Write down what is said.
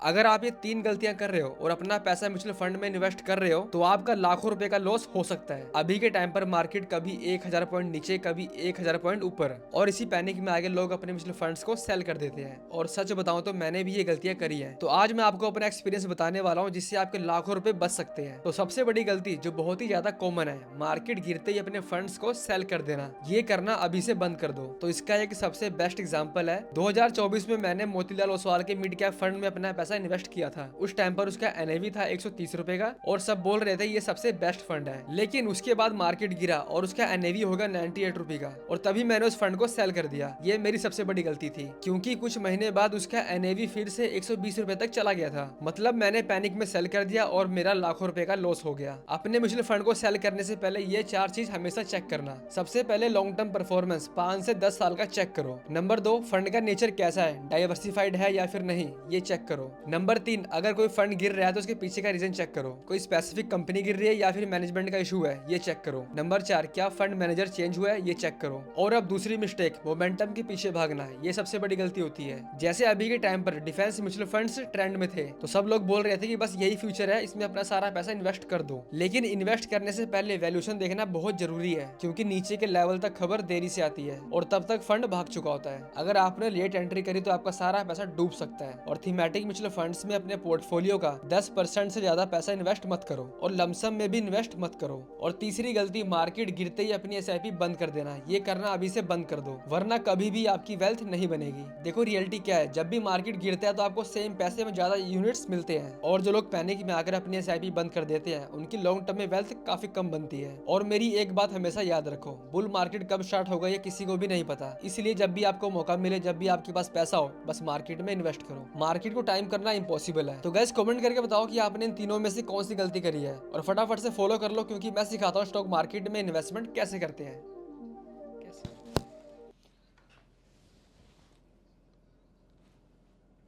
अगर आप ये 3 गलतियां कर रहे हो और अपना पैसा म्यूचुअल फंड में इन्वेस्ट कर रहे हो तो आपका लाखों रुपए का लॉस हो सकता है। अभी के टाइम पर मार्केट कभी 1000 पॉइंट नीचे, कभी 1000 पॉइंट ऊपर, और इसी पैनिक में आगे लोग अपने म्यूचुअल फंड्स को सेल कर देते हैं। और सच बताऊं तो मैंने भी ये गलतियां करी हैं। तो आज मैं आपको अपना एक्सपीरियंस बताने वाला हूं जिससे आपके लाखों रुपए बच सकते हैं। तो सबसे बड़ी गलती जो बहुत ही ज्यादा कॉमन है, मार्केट गिरते ही अपने फंड्स को सेल कर देना। ये करना अभी से बंद कर दो। तो इसका एक सबसे बेस्ट एग्जांपल है 2024 में मैंने मोतीलाल ओसवाल के मिड कैप फंड में अपना पैसा इन्वेस्ट किया था। उस टाइम पर उसका एनएवी था 130 रुपए का और सब बोल रहे थे ये सबसे बेस्ट फंड है। लेकिन उसके बाद मार्केट गिरा और उसका एनएवी होगा 98 रुपए का, और तभी मैंने उस फंड को सेल कर दिया। ये मेरी सबसे बड़ी गलती थी, क्योंकि कुछ महीने बाद उसका एनएवी फिर से 120 रुपए तक चला गया था। मतलब मैंने पैनिक में सेल कर दिया और मेरा लाखों रुपए का लॉस हो गया। अपने म्यूचुअल फंड को सेल करने से पहले ये 4 चीज हमेशा चेक करना। सबसे पहले लॉन्ग टर्म परफॉर्मेंस 5 से 10 साल का चेक करो। नंबर 2, फंड का नेचर कैसा है, डाइवर्सिफाइड है या फिर नहीं, ये चेक करो। नंबर 3, अगर कोई फंड गिर रहा है तो उसके पीछे का रीजन चेक करो। कोई स्पेसिफिक कंपनी गिर रही है या फिर मैनेजमेंट का इशू है, ये चेक करो। नंबर 4, क्या फंड मैनेजर चेंज हुआ है, ये चेक करो। और अब दूसरी मिस्टेक, मोमेंटम के पीछे भागना है। ये सबसे बड़ी गलती होती है। जैसे अभी के टाइम पर डिफेंस म्यूचुअल फंड्स ट्रेंड में थे तो सब लोग बोल रहे थे कि बस यही फ्यूचर है, इसमें अपना सारा पैसा इन्वेस्ट कर दो। लेकिन इन्वेस्ट करने से पहले वैल्यूएशन देखना बहुत जरूरी है, क्योंकि नीचे के लेवल तक खबर देरी से आती है और तब तक फंड भाग चुका होता है। अगर आपने लेट एंट्री करी तो आपका सारा पैसा डूब सकता है। और थीमेटिक म्यूचुअल फंड्स में अपने पोर्टफोलियो का 10% से ज्यादा पैसा इन्वेस्ट मत करो, और लमसम में भी इन्वेस्ट मत करो। और तीसरी गलती, मार्केट गिरते ही अपनी एसआईपी बंद कर देना। ये करना अभी से बंद कर दो, वरना कभी भी आपकी वेल्थ नहीं बनेगी। देखो रियलिटी क्या है, जब भी मार्केट गिरता है तो आपको सेम पैसे में ज्यादा यूनिट्स मिलते हैं, और जो लोग पैनिक में आकर अपनी एसआईपी बंद कर देते हैं उनकी लॉन्ग टर्म में वेल्थ काफी कम बनती है। और मेरी एक बात हमेशा याद रखो, बुल मार्केट कब स्टार्ट होगा ये किसी को भी नहीं पता। इसलिए जब भी आपको मौका मिले, जब भी आपके पास पैसा हो, बस मार्केट में इन्वेस्ट करो। मार्केट को टाइम करना इम्पॉसिबल है। तो गाइस कमेंट करके बताओ कि आपने इन तीनों में से कौन सी गलती करी है, और फटाफट से फॉलो कर लो, क्योंकि मैं सिखाता हूँ स्टॉक मार्केट में इन्वेस्टमेंट कैसे करते हैं।